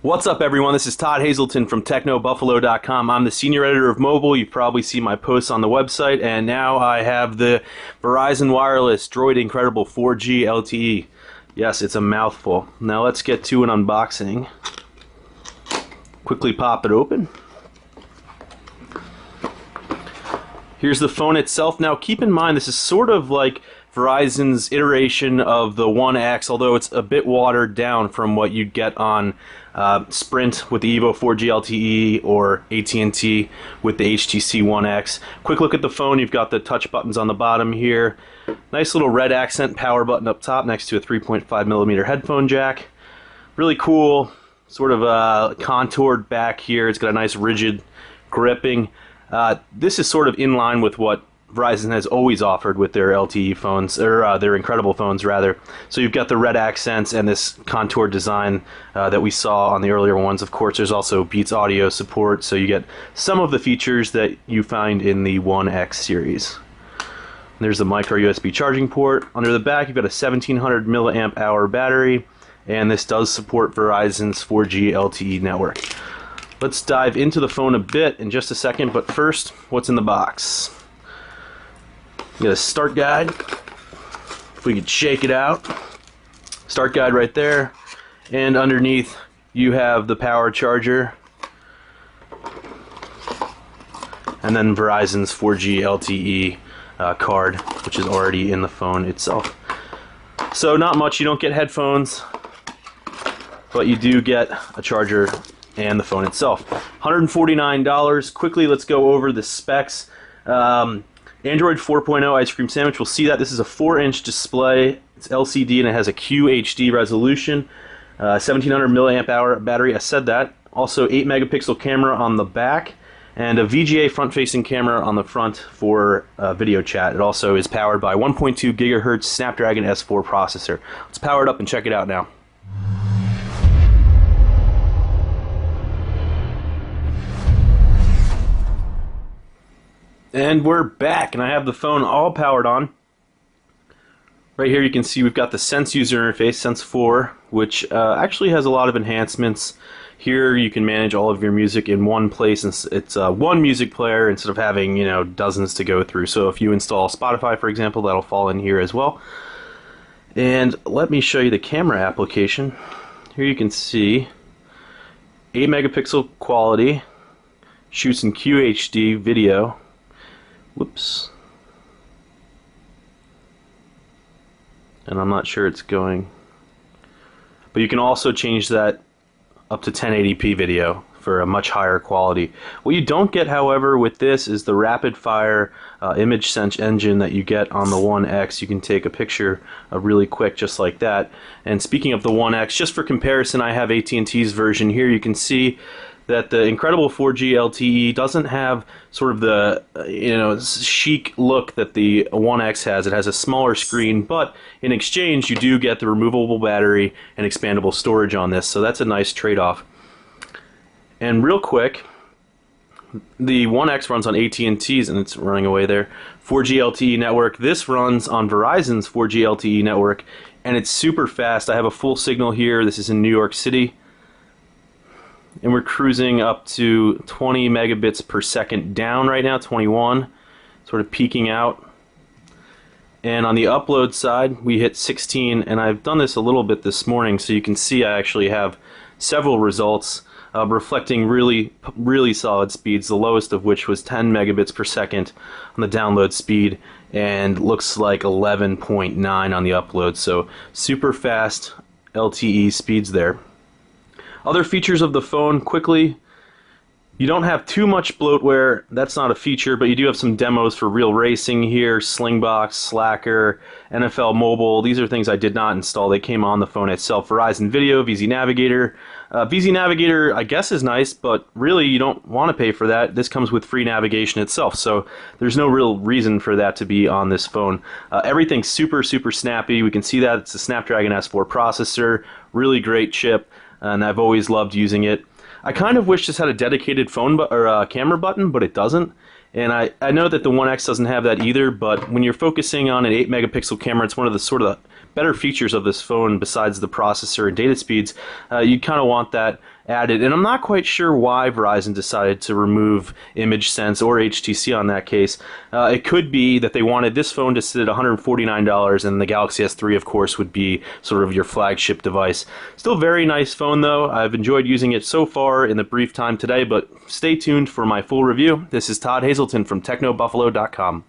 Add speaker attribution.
Speaker 1: What's up, everyone? This is Todd Hazelton from TechnoBuffalo.com. I'm the senior editor of mobile. You've probably seen my posts on the website, and now I have the Verizon Wireless Droid Incredible 4G LTE. Yes, it's a mouthful. Now let's get to an unboxing. Quickly pop it open. Here's the phone itself. Now keep in mind, this is sort of like Verizon's iteration of the One X, although it's a bit watered down from what you'd get on Sprint with the Evo 4G LTE or AT&T with the HTC One X. Quick look at the phone. You've got the touch buttons on the bottom here. Nice little red accent power button up top next to a 3.5mm headphone jack. Really cool, sort of contoured back here. It's got a nice rigid gripping. This is sort of in line with what Verizon has always offered with their LTE phones, or their Incredible phones rather. So you've got the red accents and this contour design that we saw on the earlier ones. Of course, there's also Beats audio support, so you get some of the features that you find in the One X series. There's the micro USB charging port. Under the back, you've got a 1700 milliamp hour battery, and this does support Verizon's 4G LTE network. Let's dive into the phone a bit in just a second, but first, what's in the box? You got a start guide. If we could shake it out. Start guide right there. And underneath you have the power charger. And then Verizon's 4G LTE card, which is already in the phone itself. So not much. You don't get headphones, but you do get a charger and the phone itself. $149. Quickly, let's go over the specs. Android 4.0 ice cream sandwich. We'll see that this is a 4-inch display. It's LCD and it has a QHD resolution. 1700 milliamp hour battery. I said that. Also 8 megapixel camera on the back and a VGA front-facing camera on the front for video chat. It also is powered by 1.2 gigahertz Snapdragon S4 processor. Let's power it up and check it out now. And we're back, and I have the phone all powered on. Right here you can see we've got the Sense user interface, Sense 4, which actually has a lot of enhancements. Here you can manage all of your music in one place, and it's one music player instead of having, you know, dozens to go through. So if you install Spotify, for example, that'll fall in here as well. And let me show you the camera application. Here you can see 8 megapixel quality, shoots in QHD video. Whoops. And I'm not sure it's going. But you can also change that up to 1080p video for a much higher quality. What you don't get, however, with this is the rapid fire image sense engine that you get on the One X. You can take a picture really quick just like that. And speaking of the One X, just for comparison, I have AT&T's version here. You can see that the Incredible 4G LTE doesn't have sort of the chic look that the One X has. It has a smaller screen, but in exchange you do get the removable battery and expandable storage on this, so that's a nice trade-off. And real quick, the One X runs on AT&T's, and it's running away there, 4G LTE network. This runs on Verizon's 4G LTE network, and it's super fast. I have a full signal here. This is in New York City. And we're cruising up to 20 megabits per second down right now, 21, sort of peaking out. And on the upload side, we hit 16, and I've done this a little bit this morning, so you can see I actually have several results reflecting really solid speeds, the lowest of which was 10 megabits per second on the download speed, and looks like 11.9 on the upload, so super fast LTE speeds there. Other features of the phone, quickly, you don't have too much bloatware. That's not a feature, but you do have some demos for real racing here, Slingbox, Slacker, NFL Mobile. These are things I did not install. They came on the phone itself. Verizon Video, VZ Navigator. VZ Navigator, I guess, is nice, but really you don't want to pay for that. This comes with free navigation itself, so there's no real reason for that to be on this phone. Everything's super snappy. We can see that it's a Snapdragon S4 processor, really great chip, and I've always loved using it. I kind of wish this had a dedicated phone camera button, but it doesn't. And I know that the One X doesn't have that either, but when you're focusing on an 8 megapixel camera, it's one of the sort of better features of this phone besides the processor and data speeds. You kind of want that, added, and I'm not quite sure why Verizon decided to remove ImageSense or HTC on that case. It could be that they wanted this phone to sit at $149, and the Galaxy S3, of course, would be sort of your flagship device. Still very nice phone, though. I've enjoyed using it so far in the brief time today, but stay tuned for my full review. This is Todd Hazelton from TechnoBuffalo.com.